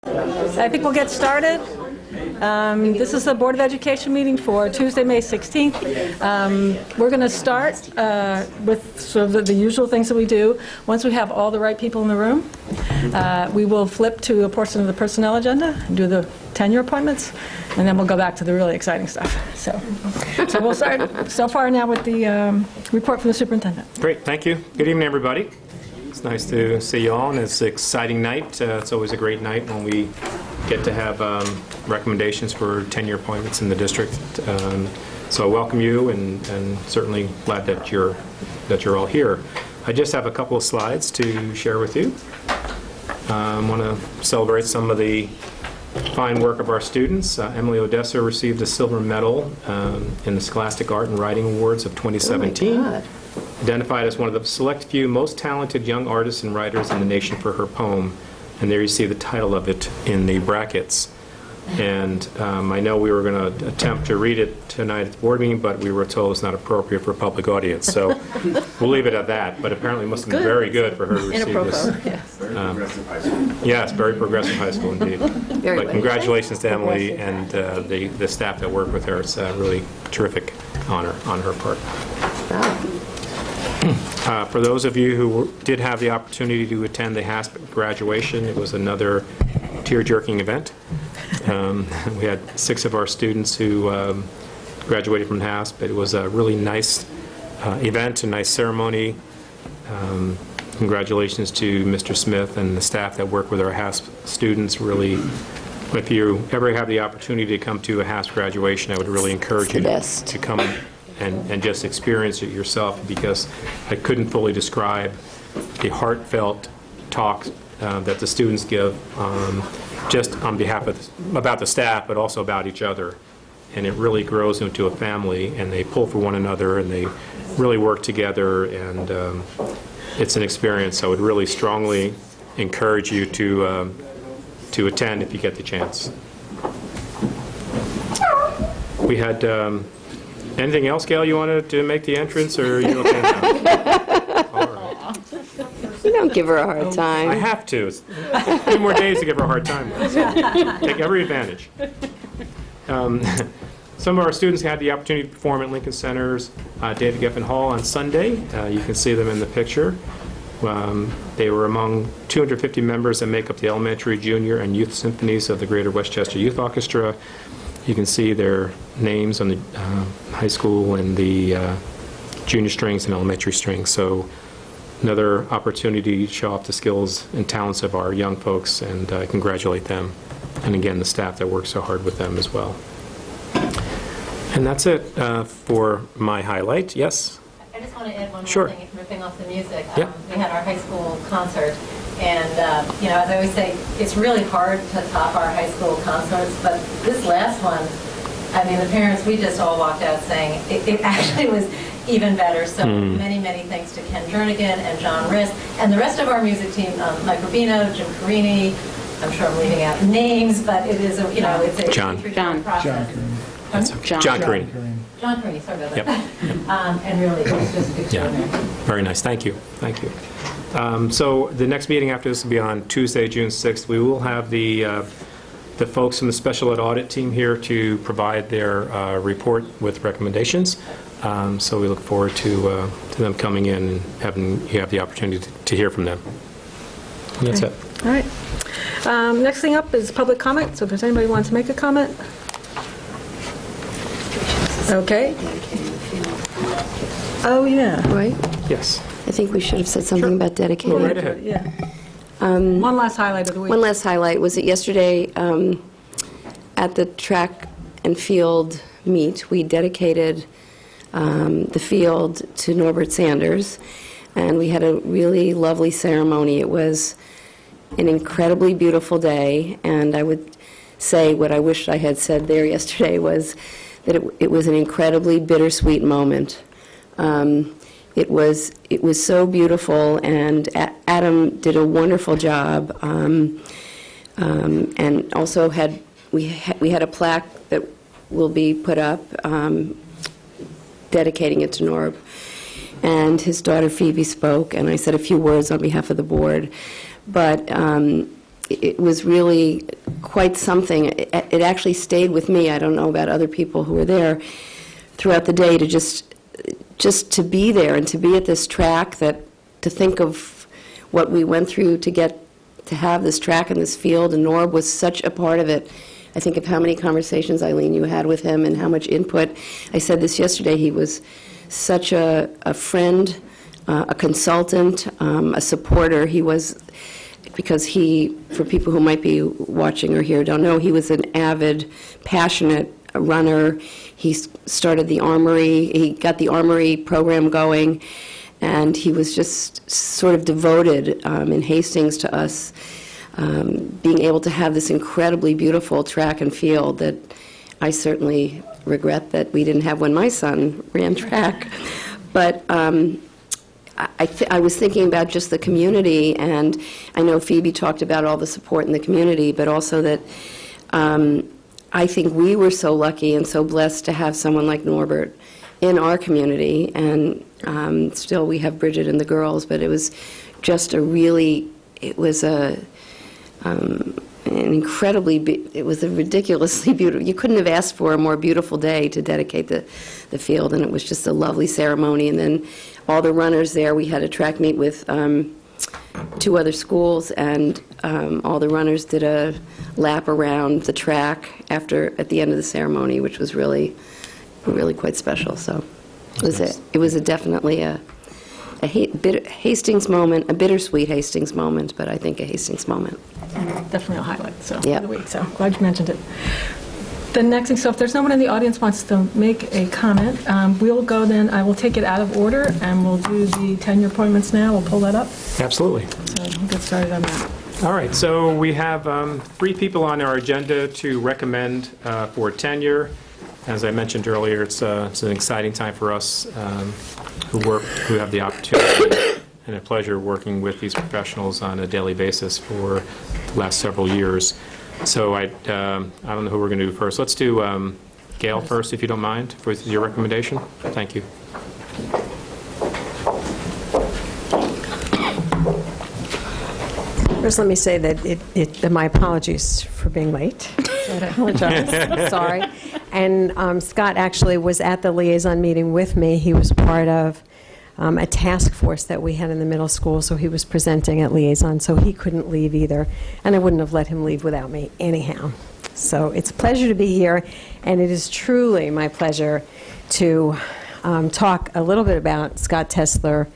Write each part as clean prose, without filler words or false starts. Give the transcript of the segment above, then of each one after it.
I think we'll get started. This is the Board of Education meeting for Tuesday, May 16th. We're going to start with sort of the usual things that we do. Once we have all the right people in the room, we will flip to a portion of the personnel agenda and do the tenure appointments, and then we'll go back to the really exciting stuff. So we'll start so far now with the report from the superintendent. Great, thank you. Good evening, everybody. It's nice to see you all, and it's an exciting night. It's always a great night when we get to have recommendations for tenure appointments in the district. So I welcome you, and certainly glad that you're all here. I just have a couple of slides to share with you. I want to celebrate some of the fine work of our students. Emily Odessa received a silver medal in the Scholastic Art and Writing Awards of 2017. Oh, identified as one of the select few most talented young artists and writers in the nation for her poem. And there you see the title of it in the brackets. And I know we were going to attempt to read it tonight at the board meeting, but we were told it's not appropriate for a public audience. So we'll leave it at that. But apparently it must have been very good for her to receive this. Yes. Very progressive high school. Yes, very progressive high school indeed. But congratulations to Emily and the staff that work with her. It's a really terrific honor on her part. For those of you who did have the opportunity to attend the HASP graduation, it was another tear-jerking event. We had 6 of our students who graduated from HASP. It was a really nice event, a nice ceremony. Congratulations to Mr. Smith and the staff that work with our HASP students. Really, if you ever have the opportunity to come to a HASP graduation, I would really encourage you to come and just experience it yourself, because I couldn't fully describe the heartfelt talk that the students give, just on behalf of about the staff, but also about each other. And it really grows into a family, and they pull for one another, and they really work together, and it's an experience. I would really strongly encourage you to attend if you get the chance. We had anything else, Gail, you wanted to make the entrance, or are you okay now? All right. You don't give her a hard time. I have to. It's 3 more days to give her a hard time. Take every advantage. Some of our students had the opportunity to perform at Lincoln Center's David Geffen Hall on Sunday. You can see them in the picture. They were among 250 members that make up the elementary, junior, and youth symphonies of the Greater Westchester Youth Orchestra. You can see their names on the high school and the junior strings and elementary strings. So another opportunity to show off the skills and talents of our young folks, and I congratulate them. And again, the staff that works so hard with them as well. And that's it for my highlight. Yes? I just want to add one more Sure. thing, ripping off the music. Yeah. We had our high school concert, and you know, as I always say, it's really hard to top our high school concerts, but this last one, I mean, the parents, we just all walked out saying it actually was even better. So many, many thanks to Ken Jernigan and John Riss, and the rest of our music team, Mike Rubino, Jim Carini. I'm sure I'm leaving out names, but it is a, you know, it's a John process. John Carini. John Carini, sorry about that. And really, it's just extraordinary. Very nice. Thank you. Thank you. So the next meeting after this will be on Tuesday, June 6th. We will have the folks from the Special Ed Audit team here to provide their report with recommendations. So we look forward to them coming in and having you have the opportunity to hear from them. And that's it. All right. Next thing up is public comment. So if there's anybody who wants to make a comment. Okay. Oh, yeah. Right? Yes. I think we should have said something about dedicating. Go right ahead. Yeah. One last highlight of the week. One last highlight was that yesterday at the track and field meet, we dedicated the field to Norbert Sanders, and we had a really lovely ceremony. It was an incredibly beautiful day, and I would say what I wish I had said there yesterday was that it was an incredibly bittersweet moment. It was so beautiful, and Adam did a wonderful job, and also we had a plaque that will be put up dedicating it to Norb. And his daughter Phoebe spoke, and I said a few words on behalf of the board. But it was really quite something. It actually stayed with me. I don't know about other people who were there throughout the day, to just to be there and to be at this track, that to think of what we went through to get to have this track and this field, and Norb was such a part of it. I think of how many conversations, Eileen, you had with him and how much input. I said this yesterday, he was such a friend, a consultant, a supporter. He was, because he, for people who might be watching or here don't know, he was an avid, passionate runner. He started the Armory, he got the Armory program going, and he was just sort of devoted in Hastings to us, being able to have this incredibly beautiful track and field that I certainly regret that we didn't have when my son ran track. But I was thinking about just the community, and I know Phoebe talked about all the support in the community, but also that I think we were so lucky and so blessed to have someone like Norbert in our community, and still we have Bridget and the girls, but it was just a really, it was an incredibly, it was a ridiculously beautiful, you couldn't have asked for a more beautiful day to dedicate the field, and it was just a lovely ceremony. And then all the runners there, we had a track meet with 2 other schools, and all the runners did a lap around the track at the end of the ceremony, which was really quite special. So it was definitely a Hastings moment, a bittersweet Hastings moment, but I think a Hastings moment. Definitely a highlight, so, Yep. of the week, so glad you mentioned it. The next thing, so if there's no one in the audience wants to make a comment, we'll go then, I will take it out of order, and we'll do the tenure appointments now. We'll pull that up. Absolutely. So we'll get started on that. All right, so we have 3 people on our agenda to recommend for tenure. As I mentioned earlier, it's an exciting time for us who have the opportunity and a pleasure working with these professionals on a daily basis for the last several years. So I don't know who we're going to do first. Let's do Gail first, if you don't mind, for your recommendation. Thank you. First, let me say that my apologies for being late. I apologize. Sorry. And Scott actually was at the liaison meeting with me. He was part of a task force that we had in the middle school, so he was presenting at liaison, so he couldn't leave either. And I wouldn't have let him leave without me anyhow. So it's a pleasure to be here, and it is truly my pleasure to talk a little bit about Scott Tesler.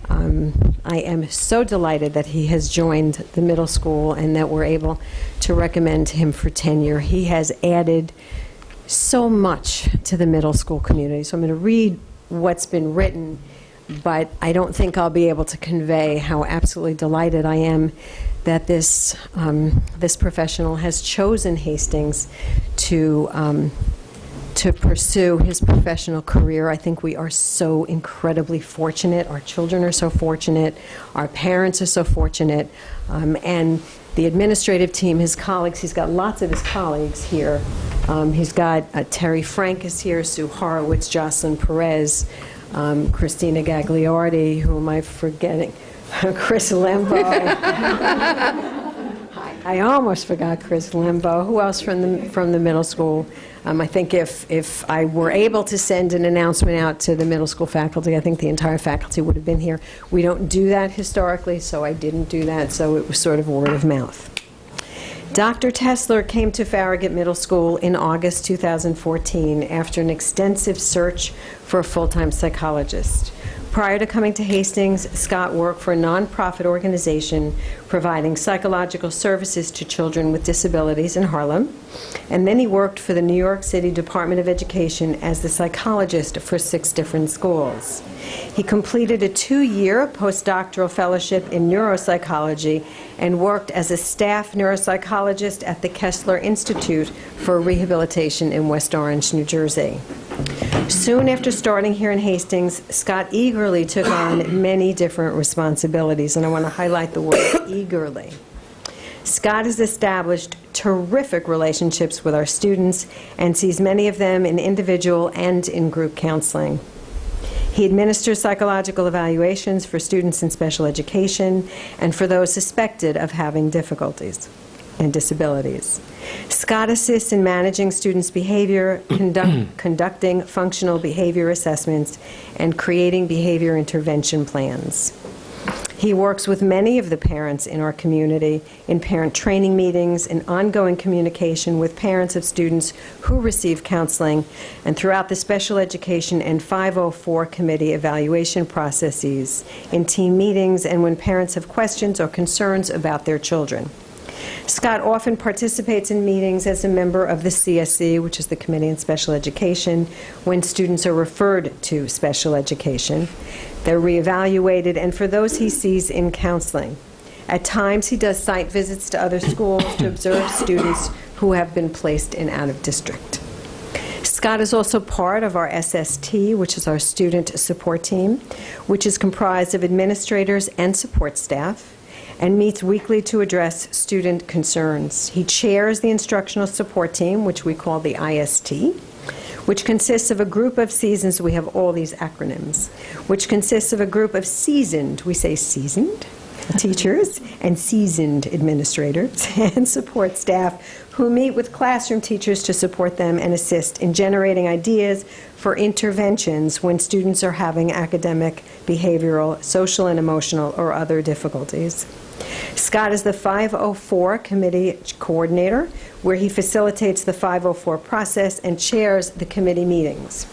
I am so delighted that he has joined the middle school and that we're able to recommend him for tenure. He has added so much to the middle school community. So I'm going to read what's been written, but I don't think I'll be able to convey how absolutely delighted I am that this professional has chosen Hastings to pursue his professional career. I think we are so incredibly fortunate. Our children are so fortunate. Our parents are so fortunate. And the administrative team, his colleagues, he's got lots of his colleagues here. He's got Terry Frank is here, Sue Horowitz, Jocelyn Perez, Christina Gagliardi, who am I forgetting? Chris Lembo. I almost forgot Chris Lembo. Who else from the middle school? I think if I were able to send an announcement out to the middle school faculty, I think the entire faculty would have been here. We don't do that historically, so I didn't do that, so it was sort of word of mouth. Dr. Tesler came to Farragut Middle School in August 2014 after an extensive search for a full-time psychologist. Prior to coming to Hastings, Scott worked for a nonprofit organization providing psychological services to children with disabilities in Harlem. And then he worked for the New York City Department of Education as the psychologist for 6 different schools. He completed a 2-year postdoctoral fellowship in neuropsychology and worked as a staff neuropsychologist at the Kessler Institute for Rehabilitation in West Orange, New Jersey. Soon after starting here in Hastings, Scott eagerly took on many different responsibilities, and I want to highlight the word eagerly. Scott has established terrific relationships with our students and sees many of them in individual and in group counseling. He administers psychological evaluations for students in special education and for those suspected of having difficulties and disabilities. Scott assists in managing students' behavior, conducting functional behavior assessments, and creating behavior intervention plans. He works with many of the parents in our community in parent training meetings, in ongoing communication with parents of students who receive counseling, and throughout the special education and 504 committee evaluation processes, in team meetings, and when parents have questions or concerns about their children. Scott often participates in meetings as a member of the CSE, which is the Committee on Special Education, when students are referred to special education. They're reevaluated, and for those he sees in counseling. At times, he does site visits to other schools to observe students who have been placed in out-of-district. Scott is also part of our SST, which is our student support team, which is comprised of administrators and support staff, and meets weekly to address student concerns. He chairs the instructional support team, which we call the IST, which consists of a group of seasoned, we have all these acronyms, which consists of a group of seasoned, we say seasoned, teachers and seasoned administrators and support staff who meet with classroom teachers to support them and assist in generating ideas for interventions when students are having academic, behavioral, social and emotional, or other difficulties. Scott is the 504 committee coordinator, where he facilitates the 504 process and chairs the committee meetings.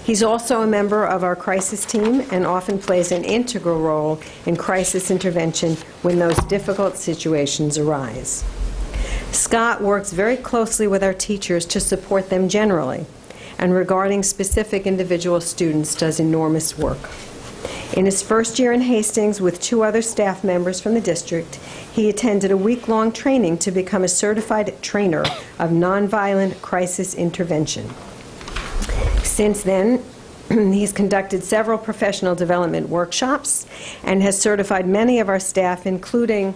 He's also a member of our crisis team and often plays an integral role in crisis intervention when those difficult situations arise. Scott works very closely with our teachers to support them generally, and regarding specific individual students does enormous work. In his first year in Hastings with 2 other staff members from the district, he attended a week-long training to become a certified trainer of nonviolent crisis intervention. Since then, he's conducted several professional development workshops and has certified many of our staff, including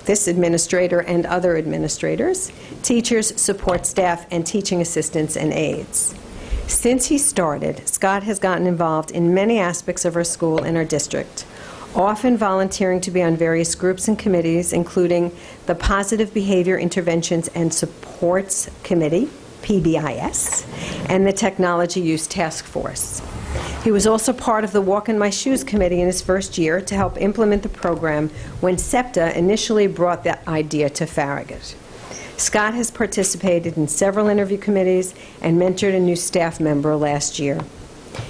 this administrator and other administrators, teachers, support staff, and teaching assistants and aides. Since he started, Scott has gotten involved in many aspects of our school and our district, often volunteering to be on various groups and committees, including the Positive Behavior Interventions and Supports Committee, PBIS, and the Technology Use Task Force. He was also part of the Walk in My Shoes Committee in his first year to help implement the program when SEPTA initially brought that idea to Farragut. Scott has participated in several interview committees and mentored a new staff member last year.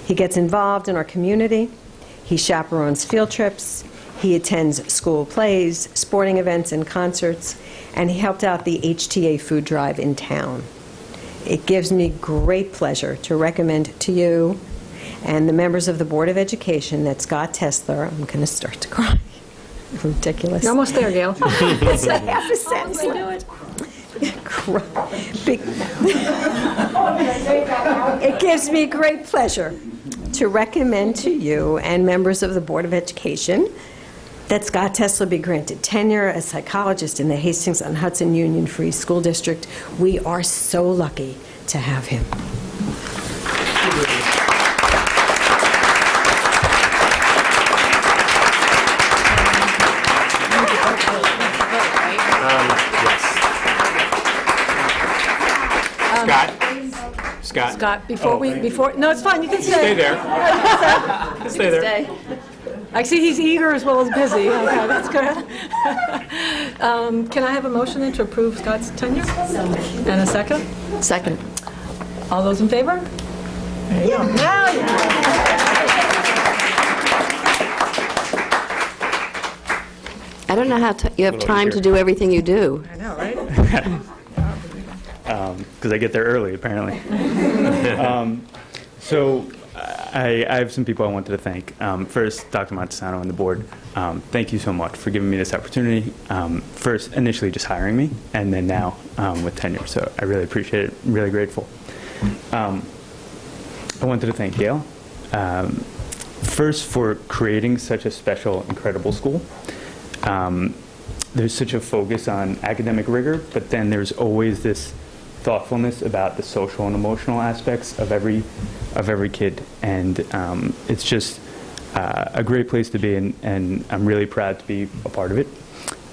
He gets involved in our community, he chaperones field trips, he attends school plays, sporting events, and concerts, and he helped out the HTA food drive in town. It gives me great pleasure to recommend to you and the members of the Board of Education that Scott Tesler, I'm going to start to cry. Ridiculous. You're almost there, Gail. It's a half a sentence. It gives me great pleasure to recommend to you and members of the Board of Education that Scott Tesler be granted tenure as psychologist in the Hastings-on-Hudson Union Free School District. We are so lucky to have him. Scott, no, it's fine, you can stay. Stay there. Stay there. I see he's eager as well as busy. Okay, that's good. Can I have a motion then to approve Scott's tenure? And a second? Second. All those in favor? There you go. Now you I don't know how you have time to do everything you do. I know, right? Because I get there early, apparently. So I have some people I wanted to thank. First, Dr. Montesano and the board, thank you so much for giving me this opportunity. First, initially just hiring me, and then now with tenure. So I really appreciate it. I'm really grateful. I wanted to thank Gail. First, for creating such a special, incredible school. There's such a focus on academic rigor, but then there's always this thoughtfulness about the social and emotional aspects of every kid, and it's just a great place to be, and I'm really proud to be a part of it.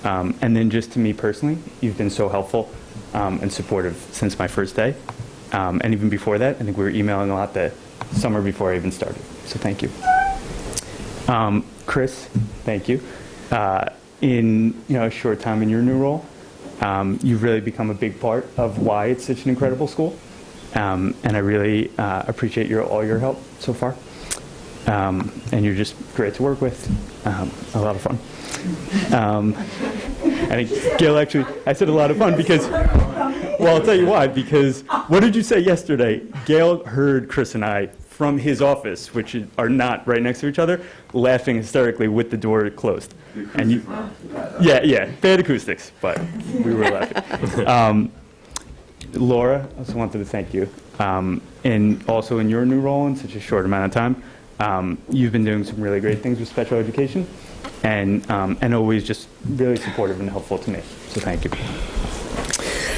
And then just to me personally, you've been so helpful and supportive since my first day, and even before that. I think we were emailing a lot the summer before I even started, so thank you. Chris, thank you. In a short time in your new role, you've really become a big part of why it's such an incredible school, and I really appreciate all your help so far. And you're just great to work with, a lot of fun. I think Gail I said a lot of fun because, well, I'll tell you why, because what did you say yesterday? Gail heard Chris and I from his office, which are not right next to each other, laughing hysterically with the door closed. And yeah, bad acoustics, but we were laughing. Laura, I also wanted to thank you. And also in your new role in such a short amount of time, you've been doing some really great things with special education, and always just really supportive and helpful to me. So thank you.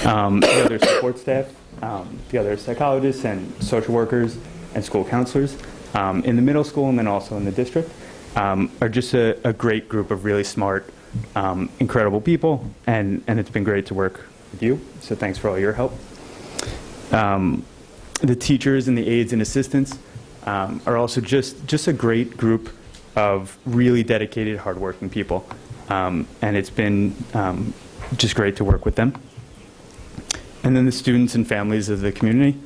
The other support staff, the other psychologists and social workers and school counselors in the middle school and then also in the district are just a great group of really smart, incredible people, and it's been great to work with you. So thanks for all your help. The teachers and the aides and assistants are also just a great group of really dedicated, hardworking people, and it's been just great to work with them. And then the students and families of the community.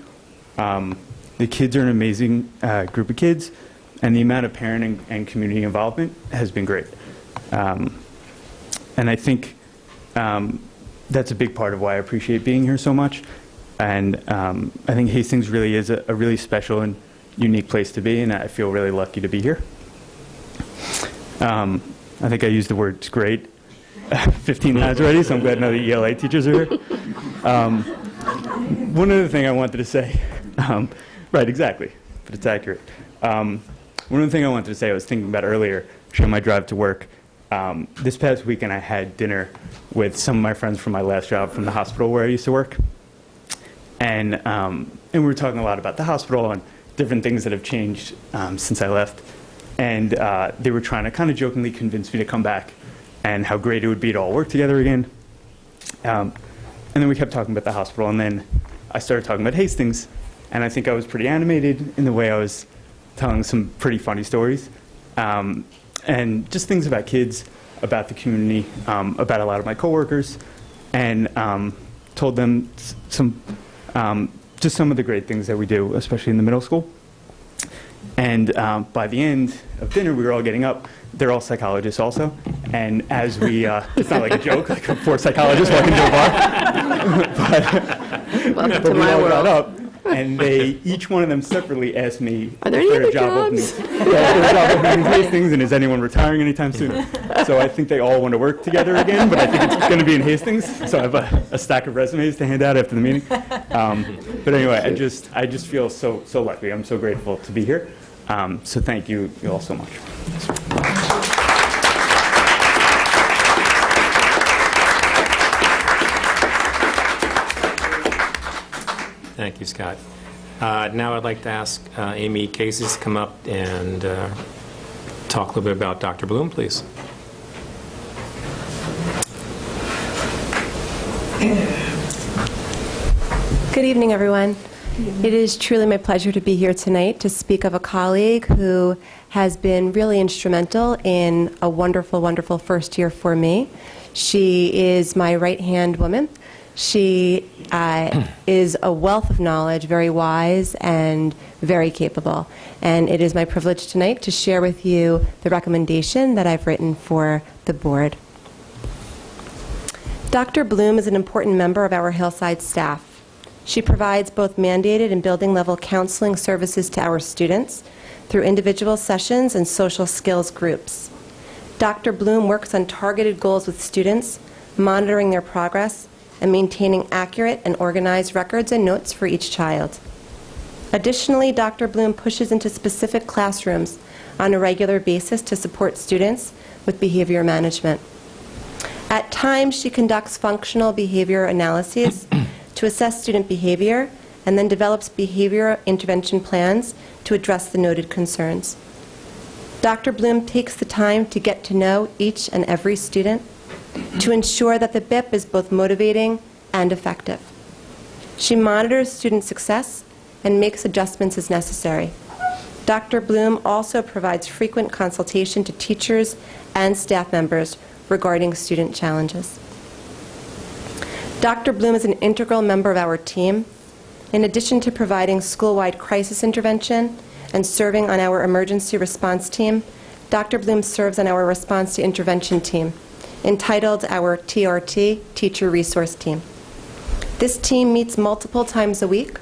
The kids are an amazing group of kids, and the amount of parent and community involvement has been great. And I think that's a big part of why I appreciate being here so much. And I think Hastings really is a really special and unique place to be, and I feel really lucky to be here. I think I used the words great 15 times already, so I'm glad none of the ELA teachers are here. One other thing I wanted to say, right, exactly, but it's accurate. One other thing I wanted to say I was thinking about earlier, showing my drive to work. This past weekend I had dinner with some of my friends from my last job from the hospital where I used to work. And we were talking a lot about the hospital and different things that have changed since I left. And they were trying to kind of jokingly convince me to come back and how great it would be to all work together again. And then we kept talking about the hospital, and then I started talking about Hastings, and I think I was pretty animated in the way I was telling some pretty funny stories, and just things about kids, about the community, about a lot of my coworkers, and told them just some of the great things that we do, especially in the middle school. And by the end of dinner, we were all getting up. They're all psychologists also. And as we, it's not like a joke, like 4 psychologists walking into a bar. but we all got up, and each one of them separately asked me, are there any other jobs? Is there a job opening in Hastings, and is anyone retiring anytime soon? So I think they all want to work together again, but I think it's going to be in Hastings. So I have a stack of resumes to hand out after the meeting. But anyway, I just feel so lucky. I'm so grateful to be here. So thank you all so much. Thank you, Scott. Now I'd like to ask Amy Casey to come up and talk a little bit about Dr. Bloom, please. Good evening, everyone. It is truly my pleasure to be here tonight to speak of a colleague who has been really instrumental in a wonderful, wonderful first year for me. She is my right-hand woman. She is a wealth of knowledge, very wise and very capable. And it is my privilege tonight to share with you the recommendation that I've written for the board. Dr. Bloom is an important member of our Hillside staff. She provides both mandated and building-level counseling services to our students through individual sessions and social skills groups. Dr. Bloom works on targeted goals with students, monitoring their progress, and maintaining accurate and organized records and notes for each child. Additionally, Dr. Bloom pushes into specific classrooms on a regular basis to support students with behavior management. At times, she conducts functional behavior analyses to assess student behavior and then develops behavior intervention plans to address the noted concerns. Dr. Bloom takes the time to get to know each and every student to ensure that the BIP is both motivating and effective. She monitors student success and makes adjustments as necessary. Dr. Bloom also provides frequent consultation to teachers and staff members regarding student challenges. Dr. Bloom is an integral member of our team. In addition to providing school-wide crisis intervention and serving on our emergency response team, Dr. Bloom serves on our response to intervention team, entitled our TRT, Teacher Resource Team. This team meets multiple times a week,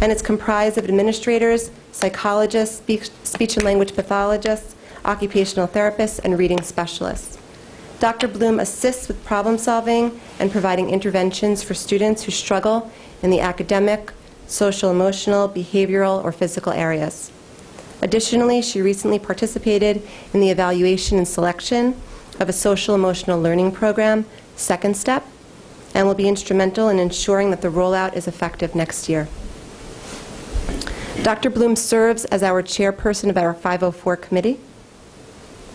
and it's comprised of administrators, psychologists, speech and language pathologists, occupational therapists, and reading specialists. Dr. Bloom assists with problem solving and providing interventions for students who struggle in the academic, social, emotional, behavioral, or physical areas. Additionally, she recently participated in the evaluation and selection of a social emotional learning program, Second Step, and will be instrumental in ensuring that the rollout is effective next year. Dr. Bloom serves as our chairperson of our 504 committee.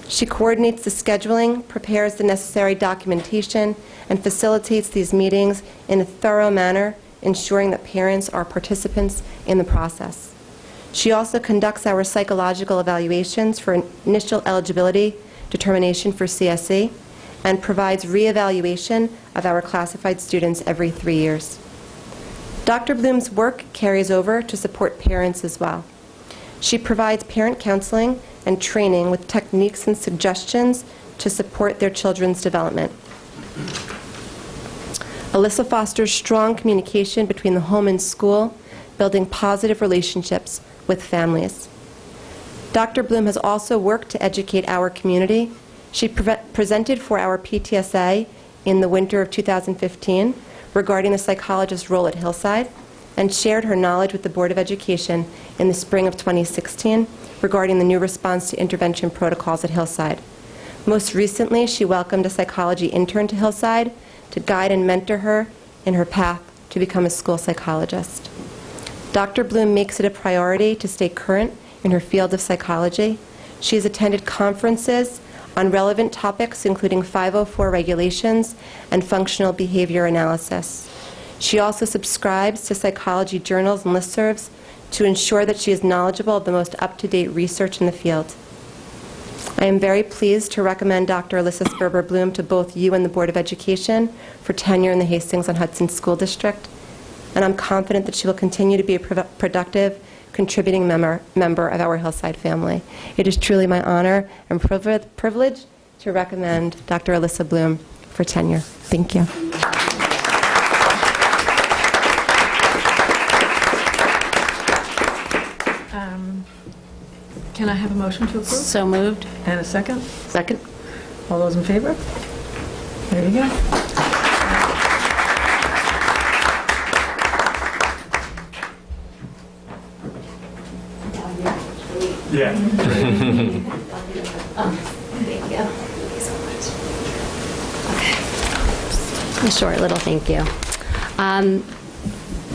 She coordinates the scheduling, prepares the necessary documentation, and facilitates these meetings in a thorough manner, ensuring that parents are participants in the process. She also conducts our psychological evaluations for initial eligibility determination for CSE and provides reevaluation of our classified students every 3 years. Dr. Bloom's work carries over to support parents as well. She provides parent counseling and training with techniques and suggestions to support their children's development. Alyssa fosters strong communication between the home and school, building positive relationships with families. Dr. Bloom has also worked to educate our community. She presented for our PTSA in the winter of 2015 regarding the psychologist's role at Hillside, and shared her knowledge with the Board of Education in the spring of 2016 regarding the new response to intervention protocols at Hillside. Most recently, she welcomed a psychology intern to Hillside to guide and mentor her in her path to become a school psychologist. Dr. Bloom makes it a priority to stay current in her field of psychology. She has attended conferences on relevant topics, including 504 regulations and functional behavior analysis. She also subscribes to psychology journals and listservs to ensure that she is knowledgeable of the most up-to-date research in the field. I am very pleased to recommend Dr. Alyssa Sperber Bloom to both you and the Board of Education for tenure in the Hastings-on-Hudson School District, and I'm confident that she will continue to be a productive, contributing member of our Hillside family. It is truly my honor and privilege to recommend Dr. Alyssa Bloom for tenure. Thank you. Can I have a motion to approve? So moved. And a second? Second. All those in favor? There you go. Yeah. Thank you. Okay. A short little thank you.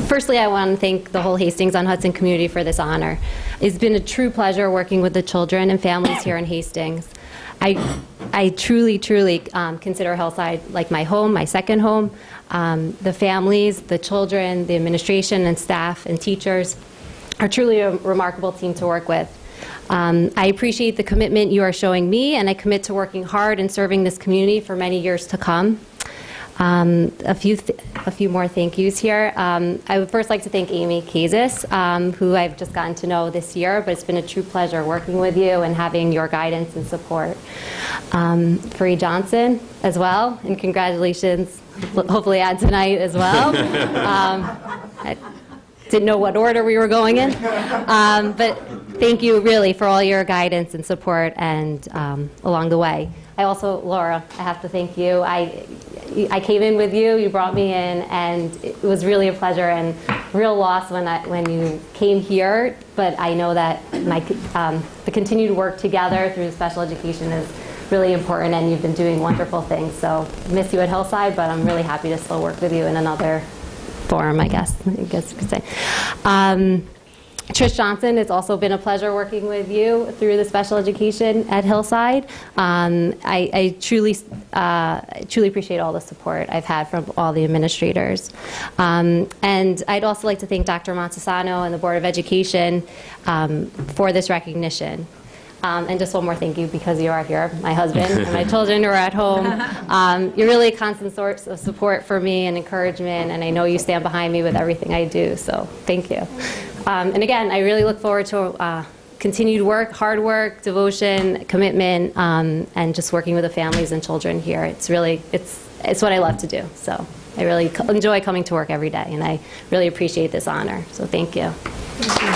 Firstly, I want to thank the whole Hastings-on-Hudson community for this honor. It's been a true pleasure working with the children and families here in Hastings. I truly, truly consider Hillside like my home, my second home. The families, the children, the administration and staff and teachers are truly a remarkable team to work with. I appreciate the commitment you are showing me, and I commit to working hard and serving this community for many years to come. A few more thank yous here. I would first like to thank Amy Kazis, who I've just gotten to know this year, but it's been a true pleasure working with you and having your guidance and support. Free Johnson as well, and congratulations, hopefully add tonight as well. I didn't know what order we were going in, but thank you really for all your guidance and support and along the way. I also, Laura, I have to thank you. I came in with you, you brought me in, and it was really a pleasure and real loss when you came here, but I know that the continued work together through special education is really important, and you've been doing wonderful things. So I miss you at Hillside, but I'm really happy to still work with you in another form, I guess you could say. Trish Johnson, it's also been a pleasure working with you through the special education at Hillside. I truly appreciate all the support I've had from all the administrators. And I'd also like to thank Dr. Montesano and the Board of Education for this recognition. And just one more thank you, because you are here, my husband and my children are at home. You're really a constant source of support for me and encouragement, and I know you stand behind me with everything I do, so thank you. And again, I really look forward to continued work, hard work, devotion, commitment, and just working with the families and children here. It's really, it's what I love to do. So I really enjoy coming to work every day, and I really appreciate this honor. So thank you. Thank you.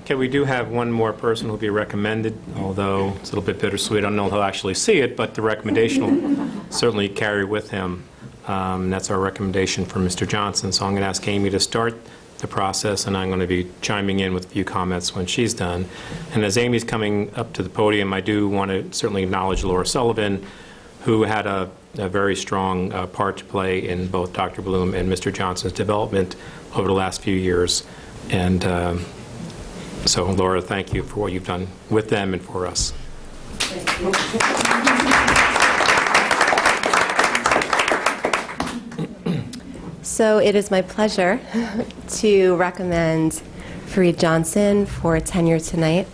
Okay, we do have one more person who will be recommended, although it's a little bit bittersweet. I don't know if he'll actually see it, but the recommendation will certainly carry with him. That's our recommendation for Mr. Johnson. So I'm going to ask Amy to start the process, and I'm going to be chiming in with a few comments when she's done. And as Amy's coming up to the podium, I do want to certainly acknowledge Laura Sullivan, who had a very strong part to play in both Dr. Bloom and Mr. Johnson's development over the last few years. And so, Laura, thank you for what you've done with them and for us. So it is my pleasure to recommend Fareed Johnson for tenure tonight.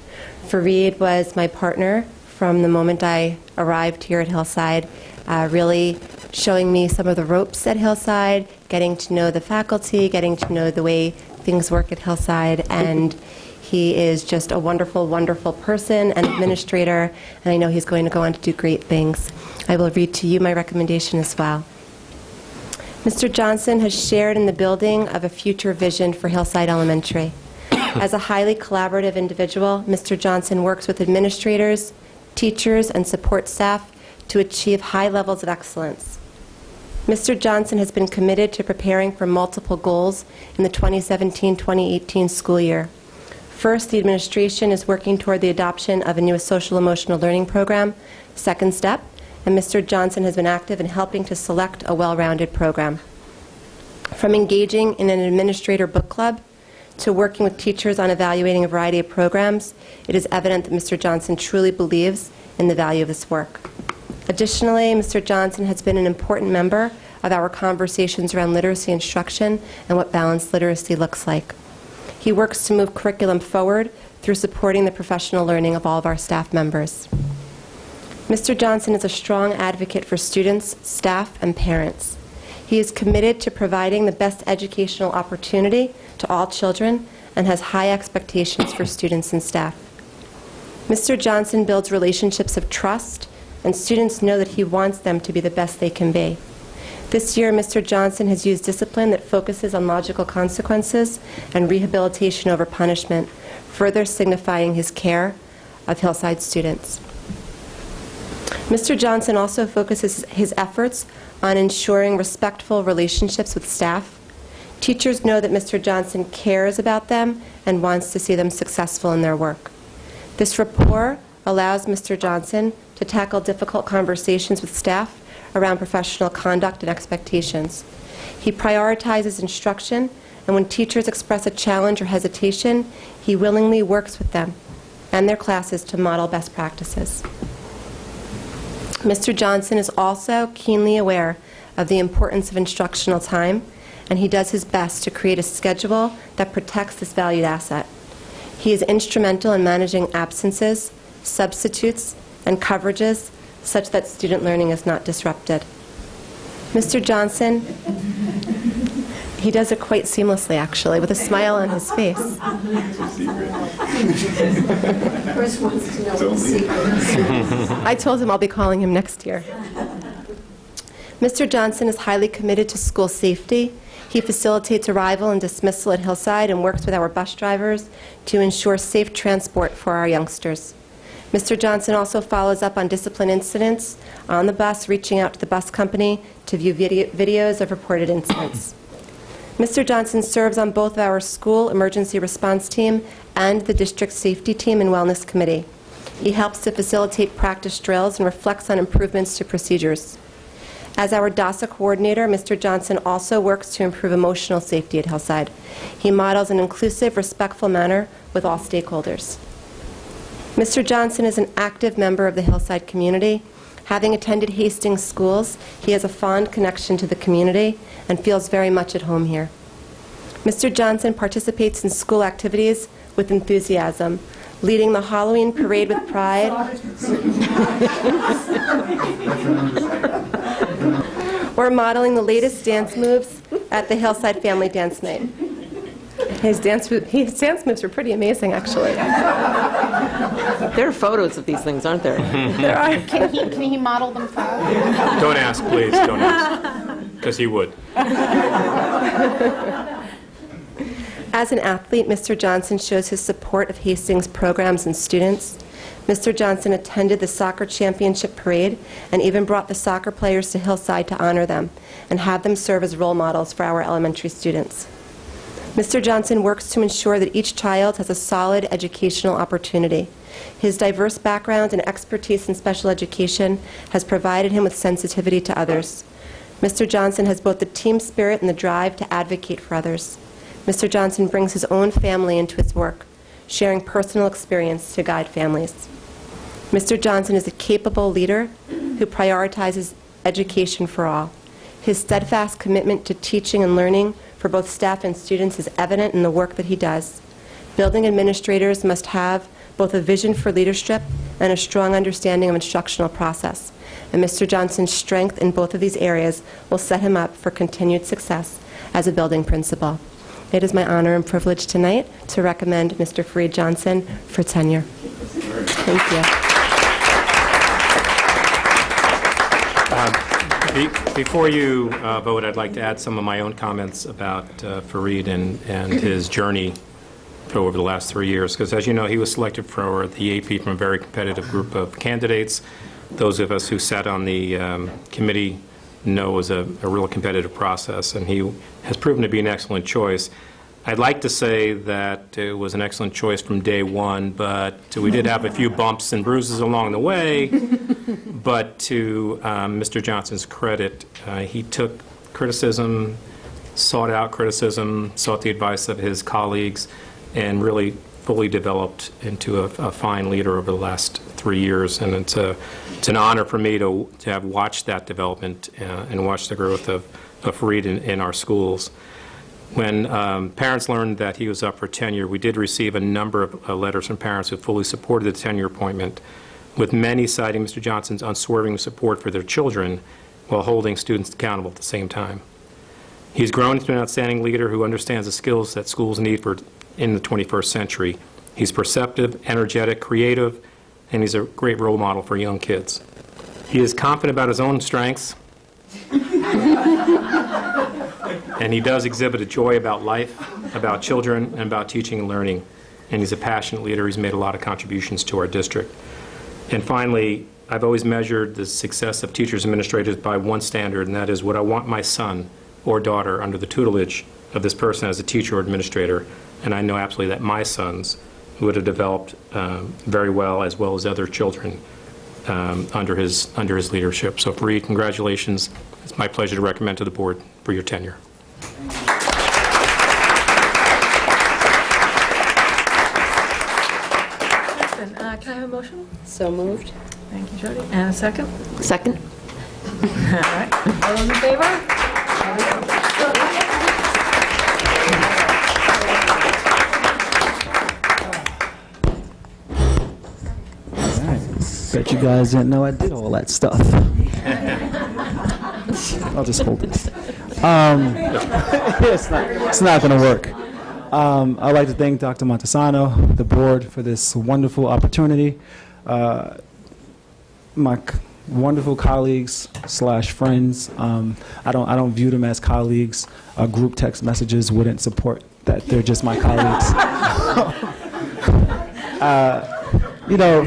Fareed was my partner from the moment I arrived here at Hillside, really showing me some of the ropes at Hillside, getting to know the faculty, getting to know the way things work at Hillside, and he is just a wonderful, wonderful person and administrator, and I know he's going to go on to do great things. I will read to you my recommendation as well. Mr. Johnson has shared in the building of a future vision for Hillside Elementary. As a highly collaborative individual, Mr. Johnson works with administrators, teachers, and support staff to achieve high levels of excellence. Mr. Johnson has been committed to preparing for multiple goals in the 2017-2018 school year. First, the administration is working toward the adoption of a new social-emotional learning program, Second Step, and Mr. Johnson has been active in helping to select a well-rounded program. From engaging in an administrator book club to working with teachers on evaluating a variety of programs, it is evident that Mr. Johnson truly believes in the value of this work. Additionally, Mr. Johnson has been an important member of our conversations around literacy instruction and what balanced literacy looks like. He works to move curriculum forward through supporting the professional learning of all of our staff members. Mr. Johnson is a strong advocate for students, staff, and parents. He is committed to providing the best educational opportunity to all children and has high expectations for students and staff. Mr. Johnson builds relationships of trust, and students know that he wants them to be the best they can be. This year, Mr. Johnson has used discipline that focuses on logical consequences and rehabilitation over punishment, further signifying his care of Hillside students. Mr. Johnson also focuses his efforts on ensuring respectful relationships with staff. Teachers know that Mr. Johnson cares about them and wants to see them successful in their work. This rapport allows Mr. Johnson to tackle difficult conversations with staff around professional conduct and expectations. He prioritizes instruction, and when teachers express a challenge or hesitation, he willingly works with them and their classes to model best practices. Mr. Johnson is also keenly aware of the importance of instructional time, and he does his best to create a schedule that protects this valued asset. He is instrumental in managing absences, substitutes, and coverages such that student learning is not disrupted. Mr. Johnson, he does it quite seamlessly, actually, with a smile on his face. Chris wants to know what the secret is. I told him I'll be calling him next year. Mr. Johnson is highly committed to school safety. He facilitates arrival and dismissal at Hillside and works with our bus drivers to ensure safe transport for our youngsters. Mr. Johnson also follows up on discipline incidents on the bus, reaching out to the bus company to view videos of reported incidents. Mr. Johnson serves on both our school emergency response team and the district safety team and wellness committee. He helps to facilitate practice drills and reflects on improvements to procedures. As our DASA coordinator, Mr. Johnson also works to improve emotional safety at Hillside. He models an inclusive, respectful manner with all stakeholders. Mr. Johnson is an active member of the Hillside community. Having attended Hastings schools, he has a fond connection to the community and feels very much at home here. Mr. Johnson participates in school activities with enthusiasm, leading the Halloween parade with pride, or modeling the latest dance moves at the Hillside Family Dance Night. His dance moves are pretty amazing, actually. There are photos of these things, aren't there? There are. Can he model them for us? Don't ask, please, don't ask, because he would. As an athlete, Mr. Johnson shows his support of Hastings programs and students. Mr. Johnson attended the soccer championship parade and even brought the soccer players to Hillside to honor them and have them serve as role models for our elementary students. Mr. Johnson works to ensure that each child has a solid educational opportunity. His diverse background and expertise in special education has provided him with sensitivity to others. Mr. Johnson has both the team spirit and the drive to advocate for others. Mr. Johnson brings his own family into his work, sharing personal experience to guide families. Mr. Johnson is a capable leader who prioritizes education for all. His steadfast commitment to teaching and learning for both staff and students is evident in the work that he does. Building administrators must have both a vision for leadership and a strong understanding of instructional process. And Mr. Johnson's strength in both of these areas will set him up for continued success as a building principal. It is my honor and privilege tonight to recommend Mr. Fareed Johnson for tenure. Thank you. Before you vote, I'd like to add some of my own comments about Fareed and his journey over the last 3 years, because as you know, he was selected for the AP from a very competitive group of candidates. Those of us who sat on the committee know it was a real competitive process, and he has proven to be an excellent choice. I'd like to say that it was an excellent choice from day one, but we did have a few bumps and bruises along the way. But to Mr. Johnson's credit, he took criticism, sought out criticism, sought the advice of his colleagues, and really fully developed into a fine leader over the last 3 years. And it's an honor for me to have watched that development and watched the growth of Fareed in our schools. When parents learned that he was up for tenure, we did receive a number of letters from parents who fully supported the tenure appointment, with many citing Mr. Johnson's unswerving support for their children while holding students accountable at the same time. He's grown into an outstanding leader who understands the skills that schools need in the 21st century. He's perceptive, energetic, creative, and he's a great role model for young kids. He is confident about his own strengths, and he does exhibit a joy about life, about children, and about teaching and learning. And he's a passionate leader. He's made a lot of contributions to our district. And finally, I've always measured the success of teachers and administrators by one standard, and that is what I want my son or daughter under the tutelage of this person as a teacher or administrator. And I know absolutely that my sons would have developed very well as other children under his leadership. So Fareed, congratulations. It's my pleasure to recommend to the board for your tenure. Can I have a motion? So moved. Thank you, Jody. And a second? Second. All right. All those in favor? Bet you guys didn't know I did all that stuff. I'll just hold it. It's not going to work. I'd like to thank Dr. Montesano, the board, for this wonderful opportunity. My wonderful colleagues / friends. I don't view them as colleagues. Group text messages wouldn't support that. They're just my colleagues. You know,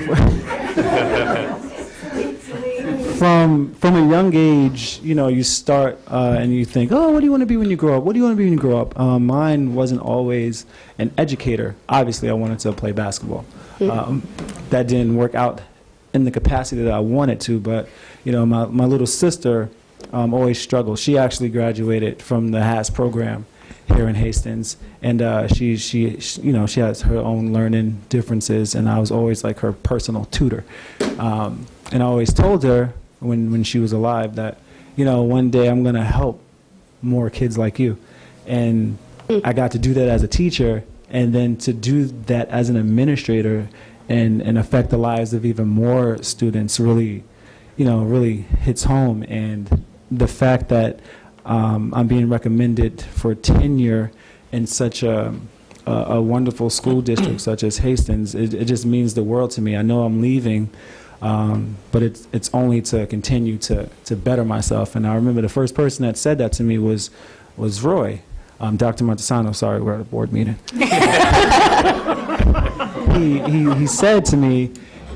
from a young age, you know, you start and you think, oh, what do you want to be when you grow up? What do you want to be when you grow up? Mine wasn't always an educator. Obviously, I wanted to play basketball. that didn't work out in the capacity that I wanted to. But, my little sister always struggled. She actually graduated from the HAS program here in Hastings, and she has her own learning differences, and I was always like her personal tutor. And I always told her when she was alive that, one day I'm going to help more kids like you. And I got to do that as a teacher, and then to do that as an administrator and affect the lives of even more students really hits home. And the fact that I'm being recommended for tenure in such a wonderful school district such as Hastings, it just means the world to me. I know I'm leaving, but it's only to continue to better myself. And I remember the first person that said that to me was Roy, Dr. Montesano. Sorry, we're at a board meeting. He said to me,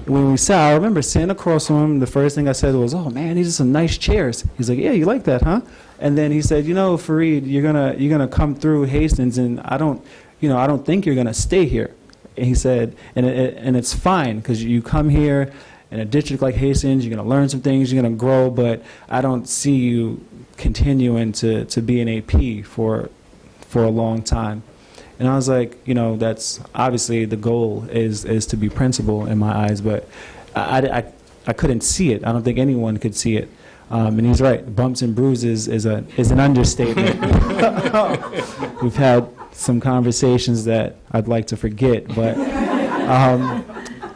when we sat, I remember sitting across from him, the first thing I said was, "Oh man, these are some nice chairs." He's like, "Yeah, you like that, huh?" And then he said, "Fareed, you're gonna come through Hastings, and I don't think you're gonna stay here." And he said, and it's fine, because you come here in a district like Hastings, you're gonna learn some things, you're gonna grow, but I don't see you continuing to be an AP for a long time. And I was like, that's obviously the goal is to be principal in my eyes, but I couldn't see it. I don't think anyone could see it. And he's right. Bumps and bruises is an understatement. We've had some conversations that I'd like to forget, but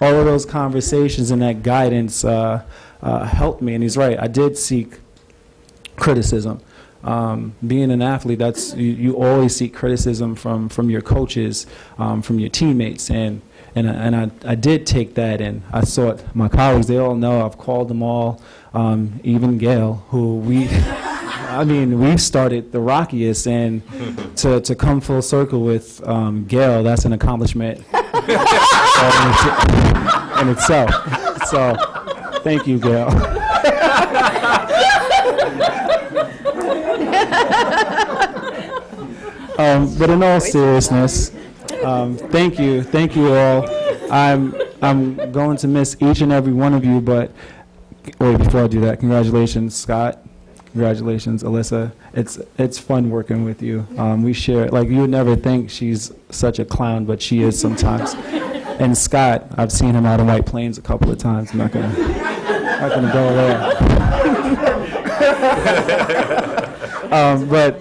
all of those conversations and that guidance helped me. And he's right. I did seek criticism. Being an athlete, you always seek criticism from your coaches, from your teammates, and I did take that, and I sought my colleagues. They all know I've called them all, even Gail, who we've started the rockiest, and to come full circle with Gail, that's an accomplishment in itself. So, thank you, Gail. But in all seriousness, thank you all. I'm going to miss each and every one of you, but wait, before I do that, congratulations, Scott. Congratulations, Alyssa. It's fun working with you. We share, you would never think she's such a clown, but she is sometimes. And Scott, I've seen him out in White Plains a couple of times. I'm not gonna go there. But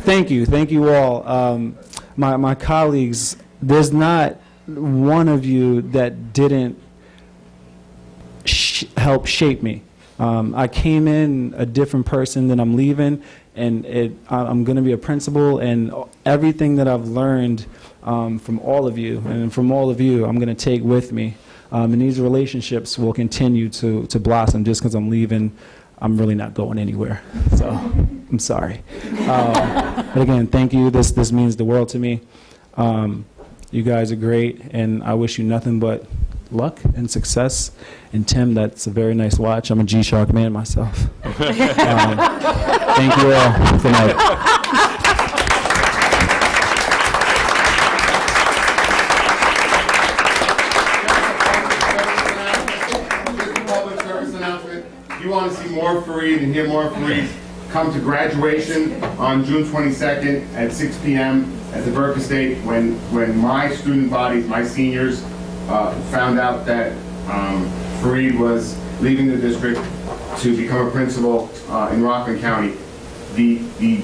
thank you all. My colleagues, there's not one of you that didn't help shape me. I came in a different person than I'm leaving, and I'm going to be a principal, and everything that I've learned from all of you, and from all of you, I'm going to take with me. And these relationships will continue to blossom. Just because I'm leaving, I'm really not going anywhere. So I'm sorry. But again, thank you. This means the world to me. You guys are great, and I wish you nothing but luck and success. And Tim, that's a very nice watch. I'm a G-Shock man myself. Thank you all. Good night. If you want to see more Fareed and hear more Fareed, come to graduation on June 22nd at 6 p.m. at the Burke Estate when my student bodies, my seniors, found out that Fareed was leaving the district to become a principal in Rockland County. The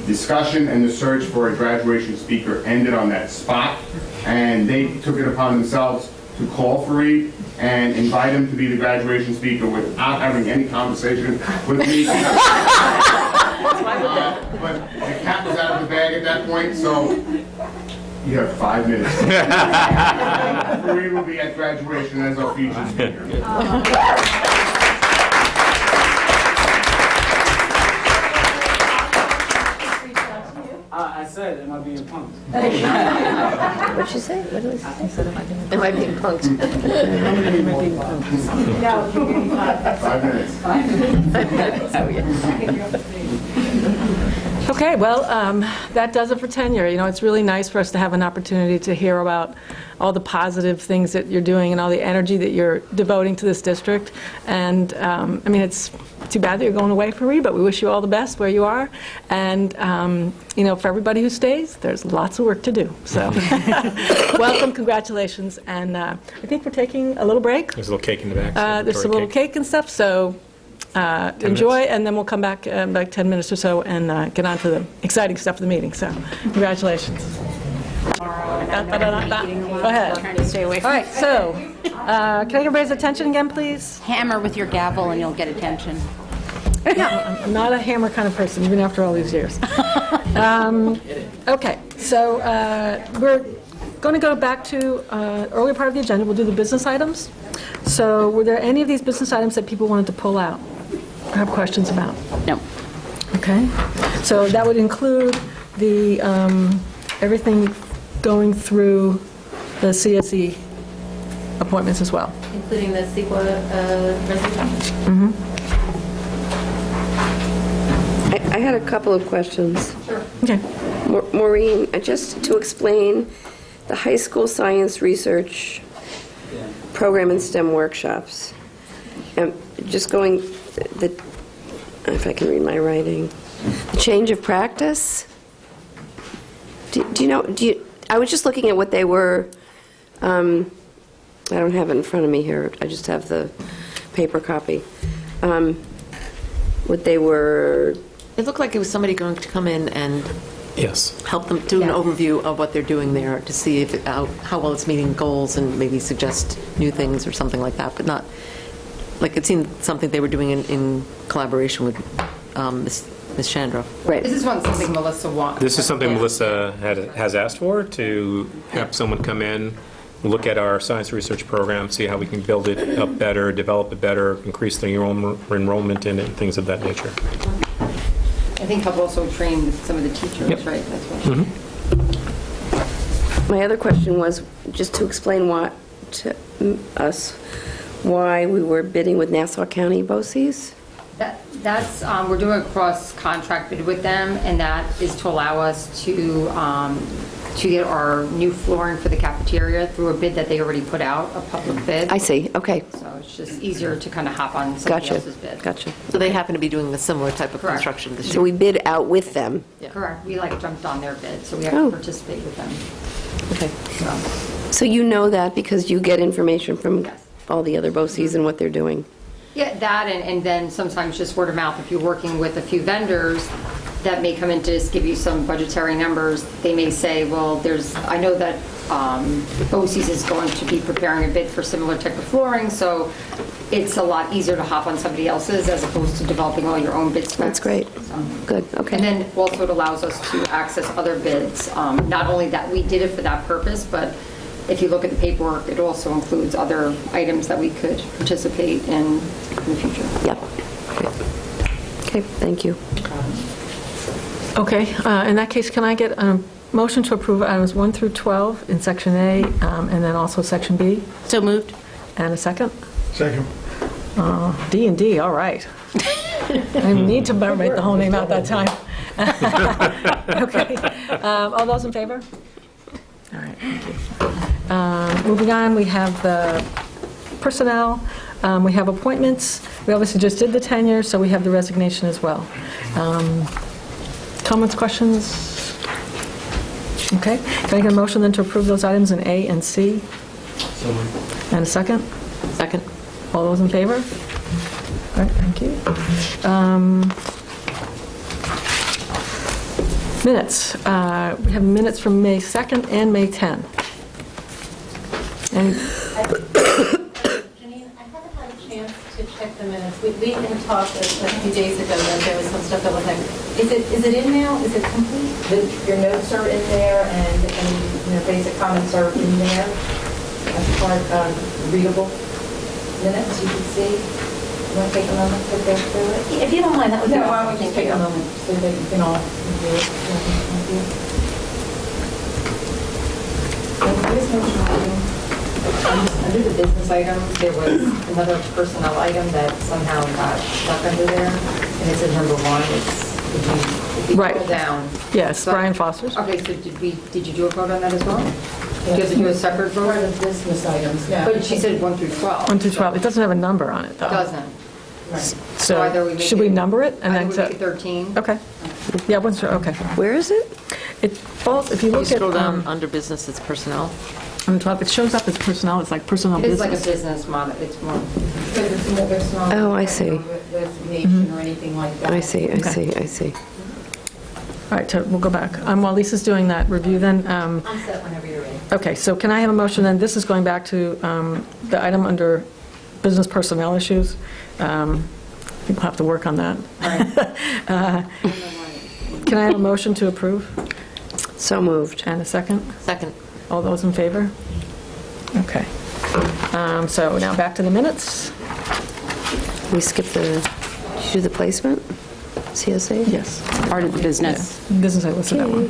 discussion and the search for a graduation speaker ended on that spot, and they took it upon themselves to call Fareed and invite him to be the graduation speaker without having any conversation with me. But the cat was out of the bag at that point, so you have 5 minutes. Fareed will be at graduation as our featured speaker. I said, am I being punked? What'd you say? What did I say? Am I being punked? No, 5 minutes. 5 minutes. Oh, yeah. Okay, well, that does it for tenure. You know, it's really nice for us to have an opportunity to hear about all the positive things that you're doing and all the energy that you're devoting to this district. And, I mean, it's too bad that you're going away for Reed, but we wish you all the best where you are. And, you know, for everybody who stays, there's lots of work to do. So, welcome, congratulations. And I think we're taking a little break. There's a little cake in the back. There's some little cake and stuff, so enjoy, and then we'll come back in like 10 minutes or so and get on to the exciting stuff of the meeting. So, congratulations. Go ahead. Trying to stay away All from right, so, can I get everybody's attention again, please? Hammer with your gavel and you'll get attention. I'm not a hammer kind of person, even after all these years. Okay, so we're going to go back to earlier part of the agenda. We'll do the business items. So were there any of these business items that people wanted to pull out or have questions about? No. Okay, so that would include the everything going through the CSE appointments as well. Including the CEQA resolution? I had a couple of questions. Sure. Okay. Maureen, just to explain the high school science research program and STEM workshops. Just going, if I can read my writing, the change of practice. Do you know? I was just looking at what they were. I don't have it in front of me here. I just have the paper copy. What they were. It looked like it was somebody going to come in and Yes. help them do an overview of what they're doing there to see if how well it's meeting goals and maybe suggest new things or something like that, but not, like it seemed something they were doing in collaboration with Ms. Chandra. Right. This is something Melissa wants. This is something Melissa has asked for, to have someone come in, look at our science research program, see how we can build it up better, develop it better, increase the enrollment in it, and things of that nature. I think help also train some of the teachers, Yep. right? That's what. My other question was just to explain to us why we were bidding with Nassau County BOCES. That's we're doing a cross-contract bid with them, and that is to allow us to get our new flooring for the cafeteria through a bid that they already put out, a public bid. I see, okay. So it's just easier to kind of hop on somebody else's bid. Gotcha. So they happen to be doing a similar type of Correct. construction this So year. we bid out with them. Correct. We jumped on their bid, so we have Oh. to participate with them. Okay. So you know that because you get information from Yes. all the other BOCES and what they're doing. Yeah, that and then sometimes just word of mouth. If you're working with a few vendors that may come in to just give you some budgetary numbers, they may say, well, I know that BOCES is going to be preparing a bid for similar type of flooring, so it's a lot easier to hop on somebody else's as opposed to developing all your own bid specs. That's great. Good, okay. And then also it allows us to access other bids. Not only that we did it for that purpose, but if you look at the paperwork, it also includes other items that we could participate in the future. Yep. Okay, thank you. Okay, in that case, can I get a motion to approve items 1 through 12 in Section A, and then also Section B? So moved. And a second? Second. D and D, all right. I need to write the whole name out that time. Okay, all those in favor? All right, thank you. Moving on, we have the personnel, we have appointments, we obviously just did the tenure, so we have the resignation as well. Comments, questions? Okay, can I get a motion then to approve those items in A and C? And a second? Second. All those in favor? All right, thank you. Minutes. We have minutes from May 2nd and May 10. And Janine, I haven't had a chance to check the minutes. We had talked a few days ago that there was some stuff that was like, is it in now? Is it complete? Your notes are in there and basic comments are in there as part of readable minutes you can see. You want to take a moment to go through it? If you don't mind, that would be No, awesome. why don't we just take a moment so that you can all review it. Under the business items, there was another personnel item that somehow got stuck under there, and it's in number 1. It's We Right. pulled down. Yes, So- Brian Foster's. Okay, so did you do a vote on that as well? Do you have to do a separate vote? Part of business items, yeah. But she said 1 through 12. 1 through 12. It doesn't have a number on it, though. It doesn't. So either we make should we it- number it? And Either then we make it 13. Okay. Yeah, once, okay. Where is it? It falls, if you You look at, scroll down under business, it's personnel. on the top, it shows up as personnel, it's like personnel It's like a business. business model, it's more. There's not Oh, I see. resignation or anything like that. I see, I see, I see. All right, so we'll go back. While Lisa's doing that review then, I'm set whenever you're ready. okay, so can I have a motion then? This is going back to the item under business personnel issues. We'll have to work on that. Can I have a motion to approve? So moved. And a second? Second. All those in favor? Okay. So now back to the minutes. We skipped the, did you do the placement? CSA? Yes. Part of the business. Yeah. Business, I listed that one.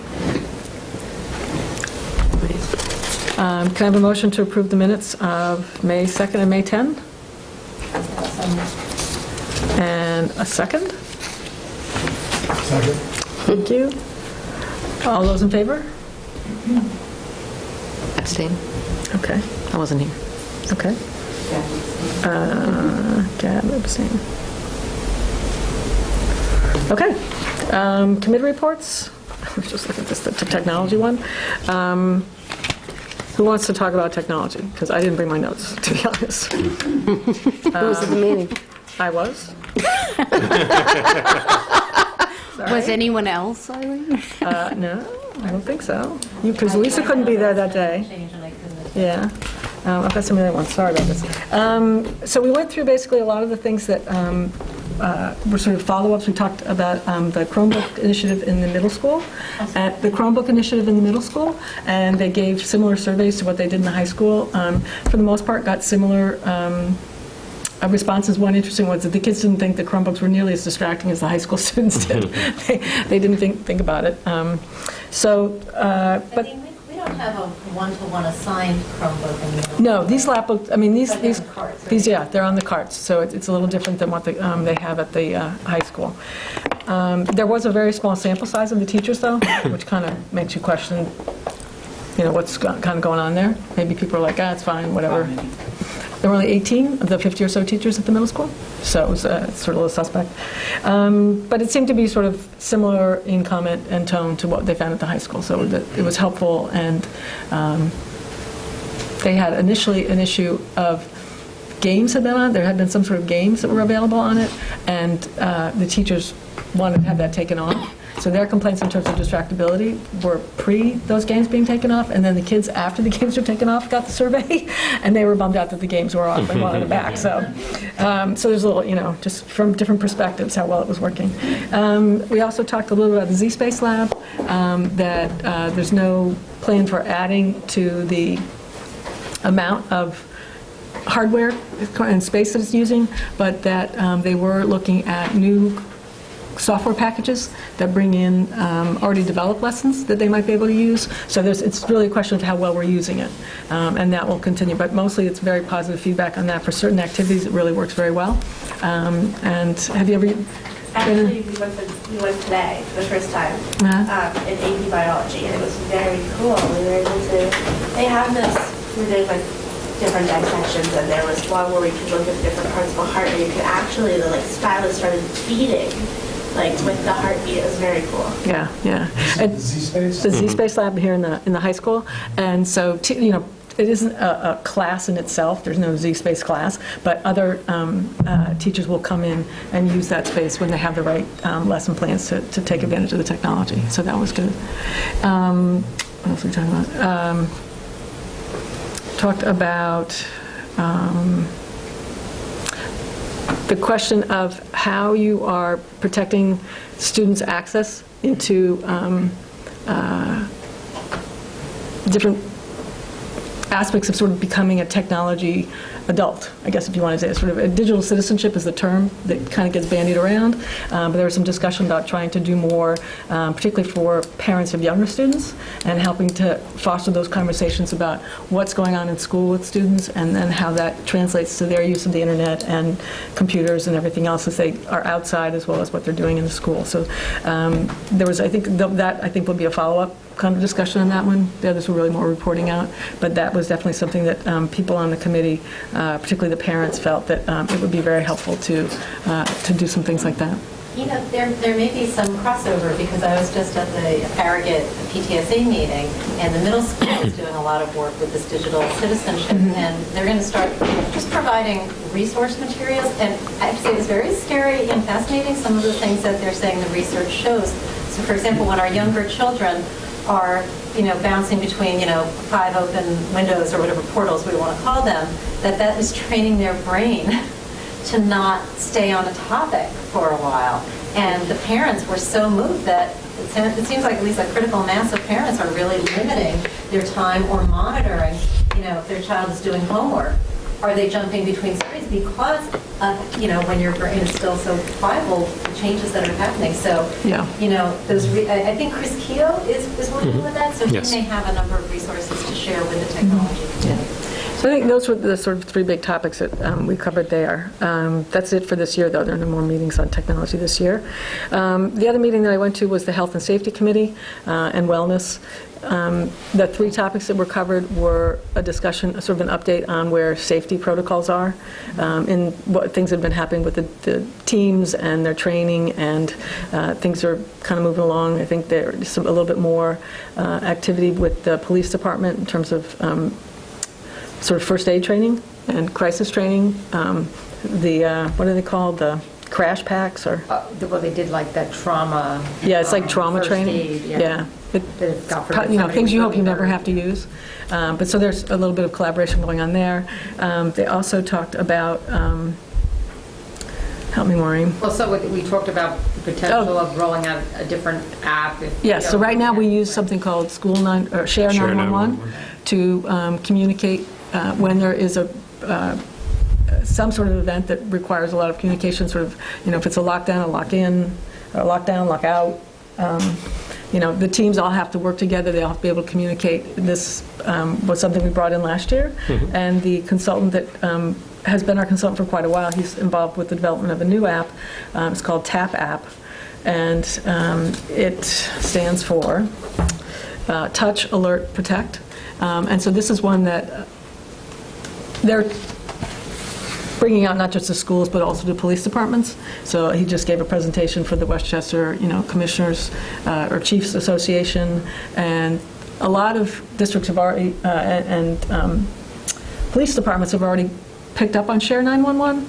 Can I have a motion to approve the minutes of May 2nd and May 10? And a second? Second. Thank you. All those in favor? Abstain. Okay. I wasn't here. Okay. Gab, abstain. Okay. Committee reports. Let's just look at this, the technology one. Who wants to talk about technology? Because I didn't bring my notes, to be honest. Who was at the meeting? I was. Was anyone else, Eileen? No, I don't think so. Because Lisa couldn't be there that day. Yeah. I've got some other ones. Sorry about this. So we went through basically a lot of the things that were sort of follow-ups. We talked about the Chromebook initiative in the middle school, and they gave similar surveys to what they did in the high school. For the most part, got similar responses. One interesting was that the kids didn't think the Chromebooks were nearly as distracting as the high school students did. They didn't think about it. But We don't have a one-to-one assigned Chromebook anymore. no, these laptops, I mean, these, But they're on the carts, right? these, yeah, they're on the carts, so it's a little different than what they have at the high school. There was a very small sample size of the teachers, though, which kind of makes you question, what's kind of going on there. Maybe people are like, it's fine, whatever. There were only 18 of the 50 or so teachers at the middle school, so it was sort of a suspect. But it seemed to be sort of similar in comment and tone to what they found at the high school, so it was helpful. And they had initially an issue of games had been on. There had been some sort of games that were available on it, and the teachers wanted to have that taken off. So their complaints in terms of distractibility were pre those games being taken off, and then the kids, after the games were taken off, got the survey, and they were bummed out that the games were off and wanted it back. So there's a little, just from different perspectives, how well it was working. We also talked a little about the Z-Space Lab, that there's no plan for adding to the amount of hardware and space that it's using, but that they were looking at new software packages that bring in already developed lessons that they might be able to use. So it's really a question of how well we're using it, and that will continue. But mostly it's very positive feedback on that. For certain activities, it really works very well. And have you ever... Actually, we went today for the first time in AP biology, and it was very cool. We were able to, they have this, there's like different dissections, and there was one where we could look at different parts of the heart, and you could actually, the stylus started beating with the heartbeat. It was very cool. Yeah. The Z-Space Lab here in the high school, and so it isn't a class in itself. There's no Z-Space class, but other teachers will come in and use that space when they have the right lesson plans to take advantage of the technology. So that was good. What else are we talking about? Talked about the question of how you are protecting students' access into different aspects of sort of becoming a technology adult, I guess if you want to say. Sort of digital citizenship is the term that kind of gets bandied around, but there was some discussion about trying to do more, particularly for parents of younger students, and helping to foster those conversations about what's going on in school with students, and then how that translates to their use of the internet and computers and everything else as they are outside, as well as what they're doing in the school. So there was, I think, that I think will be a follow-up kind of discussion on that one. The others were really more reporting out, but that was definitely something that people on the committee, particularly the parents, felt that it would be very helpful to do some things like that. You know, there may be some crossover, because I was just at the Farragut PTSA meeting, and the middle school is doing a lot of work with this digital citizenship, and they're going to start just providing resource materials. And I have to say, it was very scary and fascinating, some of the things that they're saying the research shows. So, for example, when our younger children are, bouncing between, 5 open windows or whatever portals we want to call them, that is training their brain to not stay on a topic for a while. And the parents were so moved that it seems like at least a critical mass of parents are really limiting their time or monitoring, if their child is doing homework. Are they jumping between screens because of, when your brain is still so pliable, the changes that are happening. So, yeah. I think Chris Keogh is working with that, so Yes. he may have a number of resources to share with the technology. Yeah. So I think those were the sort of 3 big topics that we covered there. That's it for this year, though. There are no more meetings on technology this year. The other meeting that I went to was the Health and Safety Committee and Wellness. The 3 topics that were covered were a discussion, sort of an update on where safety protocols are, and what things have been happening with the teams and their training, and things are kind of moving along. I think there's a little bit more activity with the police department in terms of sort of first aid training and crisis training. What are they called? The crash packs, or Well, they did like that trauma. yeah, it's like trauma first training. aid, Yeah. God forbid Things you hope you somebody was never really have to use. But so there's a little bit of collaboration going on there. They also talked about, help me, Maureen. Well, so we talked about the potential of rolling out a different app. Yes, so right now we use something called Share 911 to communicate when there is some sort of event that requires a lot of communication, sort of, if it's a lockdown, a lock-in, or a lockdown, lock-out. The teams all have to work together. They all have to be able to communicate. This was something we brought in last year, and the consultant that has been our consultant for quite a while, he's involved with the development of a new app. It's called TAP app, and it stands for Touch, Alert, Protect. And so this is one that they're bringing out not just to schools, but also to police departments. So he just gave a presentation for the Westchester, Commissioners or Chiefs Association, and a lot of districts have already, and police departments have already picked up on Share 911.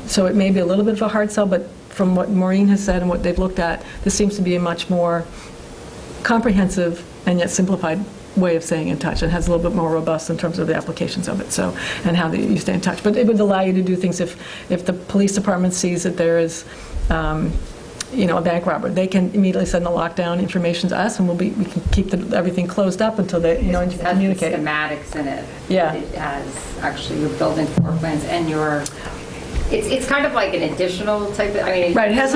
So it may be a little bit of a hard sell, but from what Maureen has said and what they've looked at, this seems to be a much more comprehensive and yet simplified way of staying in touch, and has a little bit more robust in terms of the applications of it, so, and how you stay in touch. But it would allow you to do things if the police department sees that there is a bank robber, they can immediately send the lockdown information to us, and we can keep everything closed up until they communicate. It has schematics in it. Yeah. It has actually your building floor plans and your. It's kind of like an additional type of. Right. It has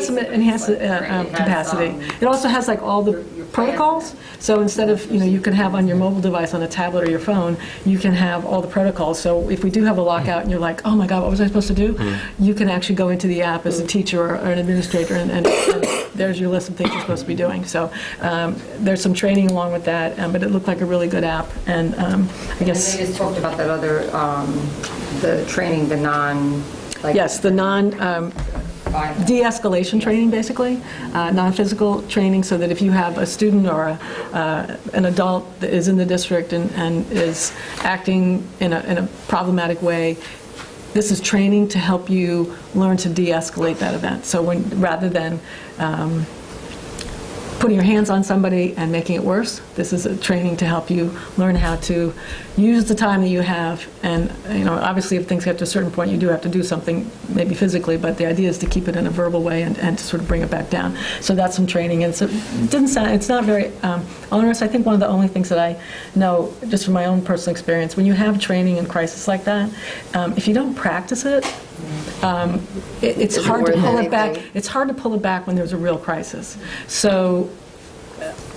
some enhanced capacity. It also has like all the protocols. So instead of you can have on your mobile device on a tablet or your phone, you can have all the protocols. So if we do have a lockout and you're like, oh my God, what was I supposed to do? You can actually go into the app as a teacher or an administrator, and there's your list of things you're supposed to be doing. So there's some training along with that, but it looked like a really good app. And I guess. And they just talked about that other, the training, the non. Yes, the de-escalation training, basically, non-physical training, so that if you have a student or an adult that is in the district and is acting in a problematic way, this is training to help you learn to de-escalate that event. So rather than putting your hands on somebody and making it worse. This is a training to help you learn how to use the time that you have. And, obviously if things get to a certain point, you do have to do something, maybe physically, but the idea is to keep it in a verbal way and to sort of bring it back down. So that's some training. And so it's not very onerous. I think one of the only things that I know, just from my own personal experience, when you have training in crisis like that, if you don't practice it, it's hard to pull it back. It's hard to pull it back when there's a real crisis. So,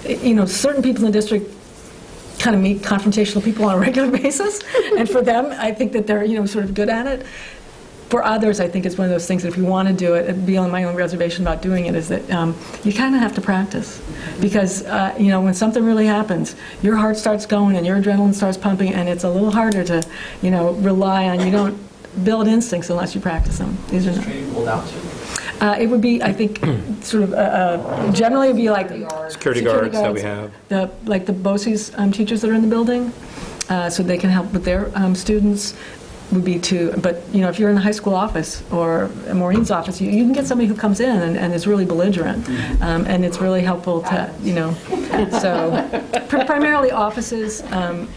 certain people in the district kind of meet confrontational people on a regular basis, and for them, I think that they're sort of good at it. For others, I think it's one of those things that if you want to do it, and be on my own reservation about doing it, is that you kind of have to practice. Because, when something really happens, your heart starts going and your adrenaline starts pumping, and it's a little harder to, rely on. You don't build instincts unless you practice them. These are not. Training rolled out to? It would be, I think, sort of, generally it would be like Security guards that we have. Like the BOCES teachers that are in the building, so they can help with their students. Would be but if you're in a high school office or a Maureen's office, you can get somebody who comes in and is really belligerent, and it's really helpful to, so primarily offices and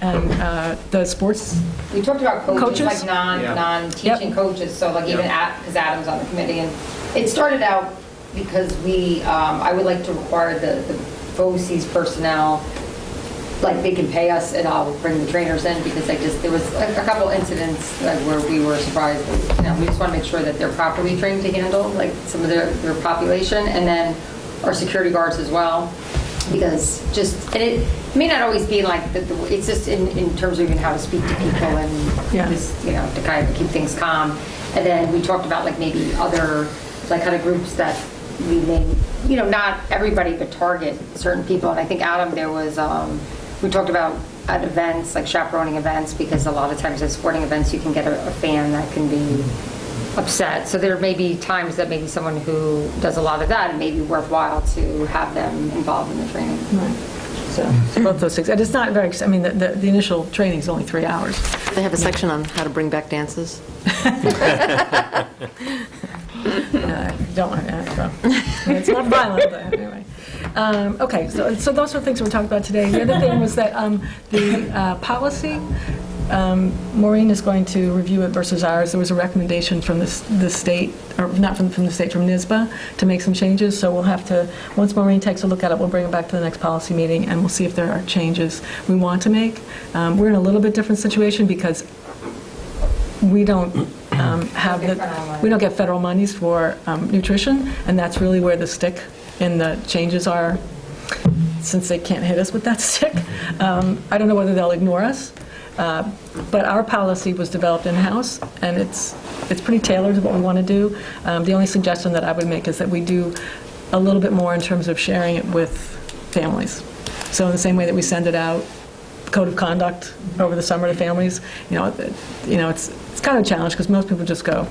the sports. We talked about coaches. Like Yeah. non-teaching coaches, so like even because Adam's on the committee, and it started out because I would like to require the BOCES personnel, like they can pay us and I'll bring the trainers in, because there was a couple incidents where we were surprised. We just want to make sure that they're properly trained to handle like some of their population, and then our security guards as well, because and it may not always be like it's just in terms of even how to speak to people and just, to kind of keep things calm. And then we talked about like maybe other like kind of groups that we may, not everybody, but target certain people. And I think Adam, there was we talked about at events, like chaperoning events, because a lot of times at sporting events you can get a fan that can be upset. So there may be times that maybe someone who does a lot of that, it may be worthwhile to have them involved in the training. Right. So both those things. And it's not very, the initial training is only 3 hours. They have a section on how to bring back dances. Don't want to. It's not violent, but anyway. Okay, so those are things we're talking about today. The other thing was that the policy, Maureen is going to review it versus ours. There was a recommendation from the state, or not from the state, from NYSBA, to make some changes. So we'll have to, once Maureen takes a look at it, we'll bring it back to the next policy meeting, and we'll see if there are changes we want to make. We're in a little bit different situation because we don't we don't get federal monies for nutrition, and that's really where the stick in the changes are, since they can't hit us with that stick. I don't know whether they'll ignore us, but our policy was developed in-house, and it's pretty tailored to what we want to do. The only suggestion that I would make is that we do a little bit more in terms of sharing it with families. So in the same way that we send it out, code of conduct over the summer to families, it's kind of a challenge because most people just go,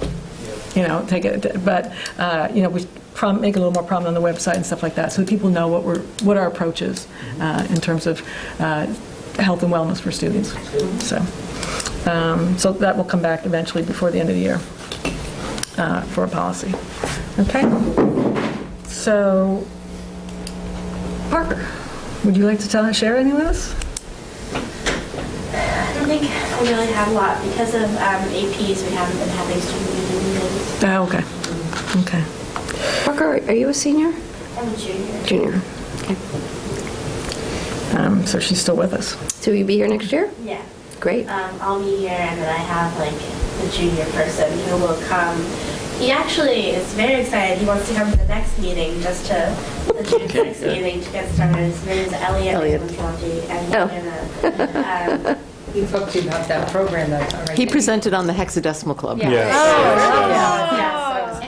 take it. But we make it a little more prominent on the website and stuff like that, so that people know what our approach is in terms of health and wellness for students. So that will come back eventually before the end of the year for a policy. Okay. So Parker, would you like to share anything with us? I don't think I really have a lot. Because of APs, we haven't been having student union meetings. Oh, okay. Okay. Parker, are you a senior? I'm a junior. Junior. Okay. So she's still with us. So will you be here next year? Yeah. Great. I'll be here, and then I have the junior person who will come. He actually is very excited. He wants to come to the next meeting, just to the junior next meeting to get started. His name is Elliot. And we talked to you about that program that He presented on the Hexadecimal Club. Yeah. Yes.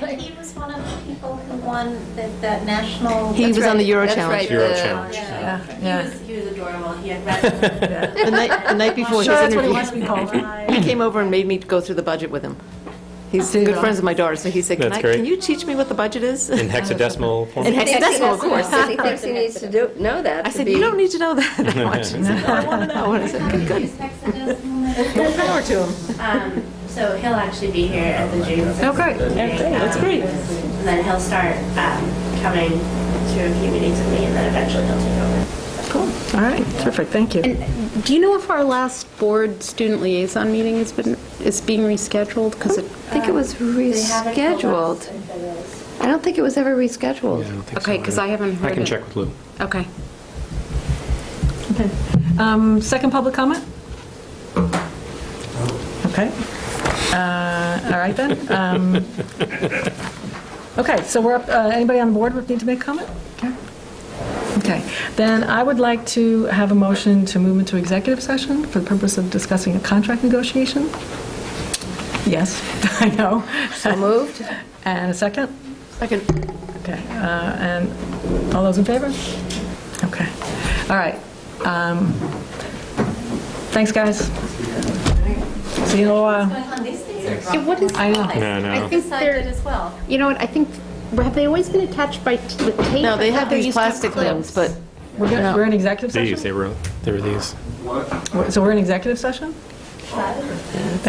And he was one of the people who won that national. He was on the Euro Challenge. Euro Challenge. Yeah. He was adorable. He had read the night before his that's interview, what he wants to be called. he came over and made me go through the budget with him. He's good friends with my daughter, so he said, can you teach me what the budget is? In hexadecimal form? In hexadecimal, of course. He thinks he needs to know that. I said, you don't need to know that much. He said, I want to know. And I said, good. More power to him. So he'll actually be here at the June 6th. Okay. Meeting, That's great. And then he'll start coming to a few meetings with me, and then eventually he'll take over. Cool. All right, terrific, thank you. And do you know if our last board student liaison meeting is being rescheduled? Because I think it was rescheduled. I don't think it was ever rescheduled. Okay, because I haven't heard I can it. check with Lou. Okay. Okay. Second public comment? Okay. All right then. Okay, so we're up, anybody on the board would need to make a comment? Okay. Okay, then I would like to have a motion to move into executive session for the purpose of discussing a contract negotiation. Yes, I know. So moved. And a second? Second. Okay, and all those in favor? Okay, all right. Thanks, guys. See you in a little while. Yeah, what is? I know. I think they're as well. You know what? I think have they always been attached by with tape? No, they I have thought there these used to have plastic clips. things, but We're in executive session? These, they were these. So we're in executive session? Thank